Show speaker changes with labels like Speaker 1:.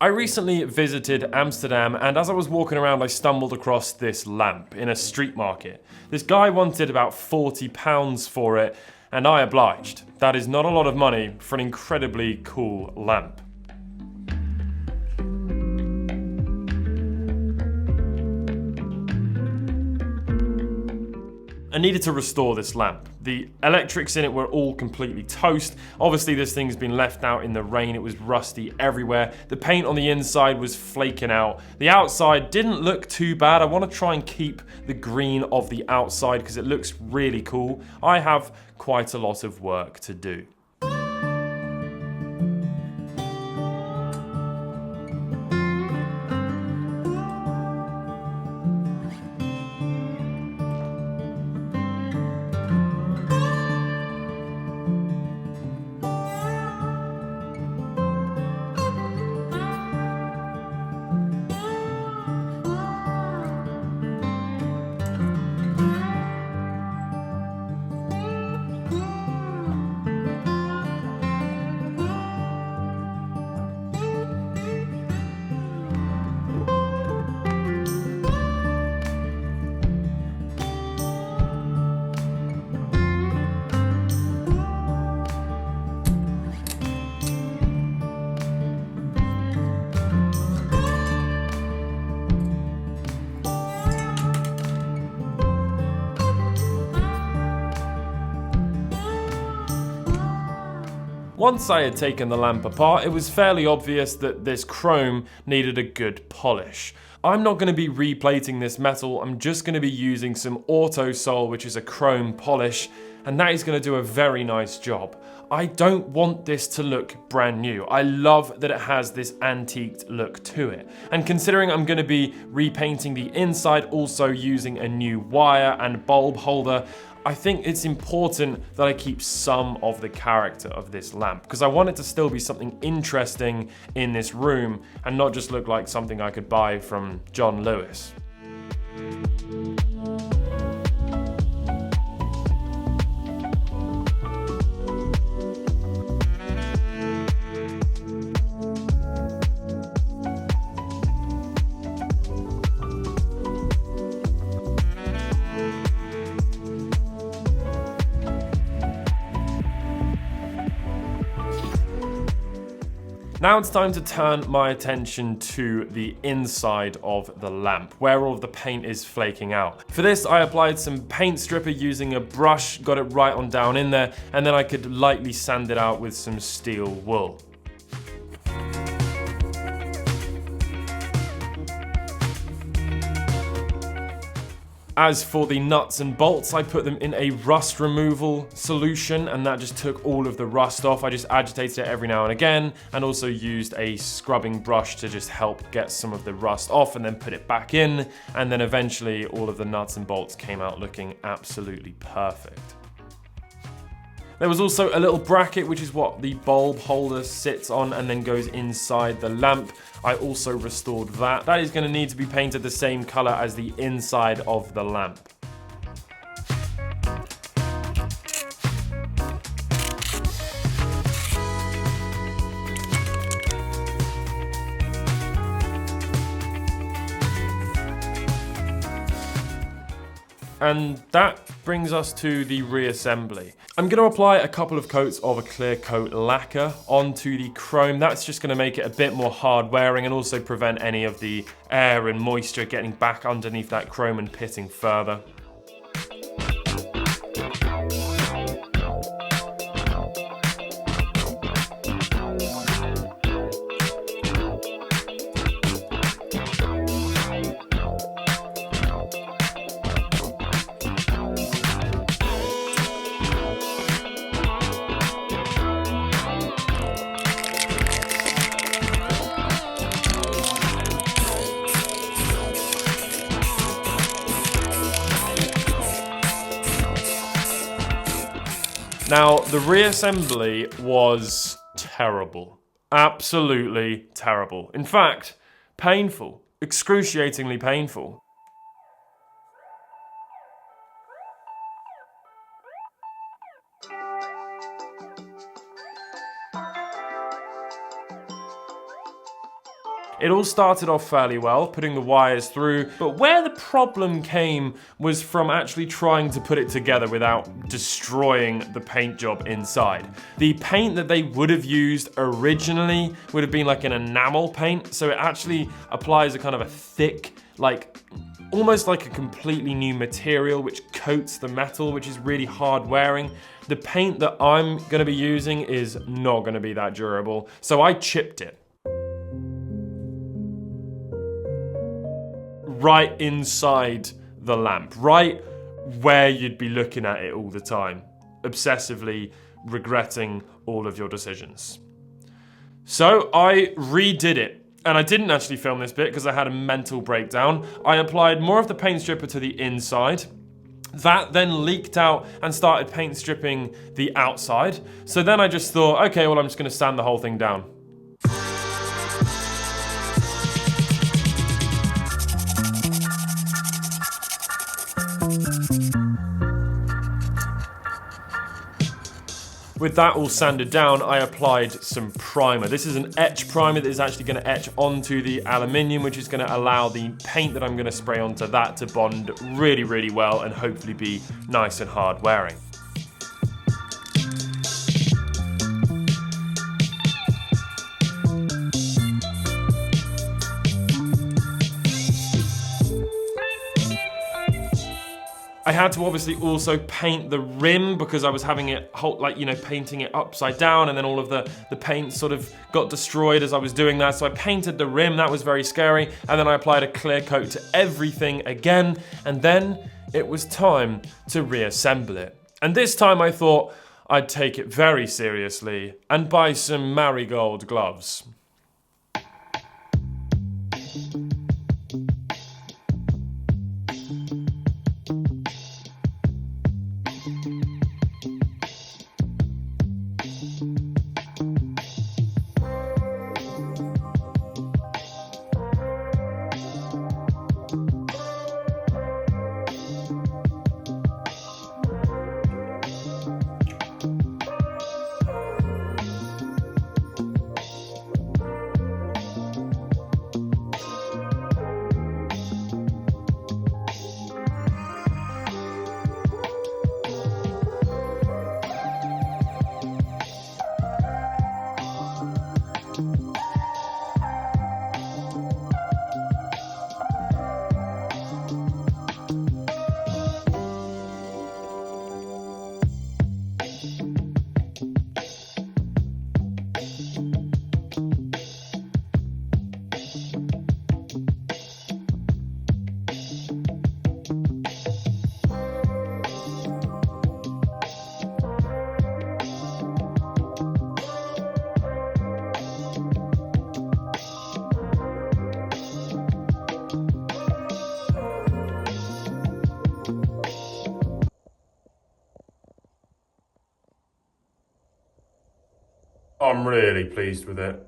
Speaker 1: I recently visited Amsterdam, and as I was walking around I stumbled across this lamp in a street market. This guy wanted about £40 for it, and I obliged. That is not a lot of money for an incredibly cool lamp. I needed to restore this lamp. The electrics in it were all completely toast. Obviously this thing's been left out in the rain, it was rusty everywhere. The paint on the inside was flaking out. The outside didn't look too bad. I want to try and keep the green of the outside because it looks really cool. I have quite a lot of work to do. Once I had taken the lamp apart, it was fairly obvious that this chrome needed a good polish. I'm not going to be replating this metal, I'm just going to be using some Auto Sol, which is a chrome polish, and that is going to do a very nice job. I don't want this to look brand new. I love that it has this antiqued look to it. And considering I'm going to be repainting the inside, also using a new wire and bulb holder, I think it's important that I keep some of the character of this lamp because I want it to still be something interesting in this room and not just look like something I could buy from John Lewis. Now it's time to turn my attention to the inside of the lamp, where all of the paint is flaking out. For this, I applied some paint stripper using a brush, got it right on down in there, and then I could lightly sand it out with some steel wool. As for the nuts and bolts, I put them in a rust removal solution and that just took all of the rust off. I just agitated it every now and again and also used a scrubbing brush to just help get some of the rust off and then put it back in. And then eventually all of the nuts and bolts came out looking absolutely perfect. There was also a little bracket, which is what the bulb holder sits on and then goes inside the lamp. I also restored that. That is going to need to be painted the same color as the inside of the lamp. And that brings us to the reassembly. I'm going to apply a couple of coats of a clear coat lacquer onto the chrome. That's just going to make it a bit more hard wearing and also prevent any of the air and moisture getting back underneath that chrome and pitting further. Now, the reassembly was terrible. Absolutely terrible. In fact, painful. Excruciatingly painful. It all started off fairly well, putting the wires through, but where the problem came was from actually trying to put it together without destroying the paint job inside. The paint that they would have used originally would have been like an enamel paint, so it actually applies a kind of a thick, like almost like a completely new material which coats the metal, which is really hard wearing. The paint that I'm gonna be using is not gonna be that durable, so I chipped it. Right inside the lamp, right where you'd be looking at it all the time, obsessively regretting all of your decisions. So I redid it. And I didn't actually film this bit because I had a mental breakdown. I applied more of the paint stripper to the inside. That then leaked out and started paint stripping the outside. So then I just thought, okay, well, I'm just gonna sand the whole thing down. With that all sanded down, I applied some primer. This is an etch primer that is actually going to etch onto the aluminium, which is going to allow the paint that I'm going to spray onto that to bond really, really well and hopefully be nice and hard wearing. I had to obviously also paint the rim because I was having it, painting it upside down, and then all of the paint sort of got destroyed as I was doing that. So I painted the rim, that was very scary, and then I applied a clear coat to everything again, and then it was time to reassemble it. And this time I thought I'd take it very seriously and buy some marigold gloves. I'm really pleased with it.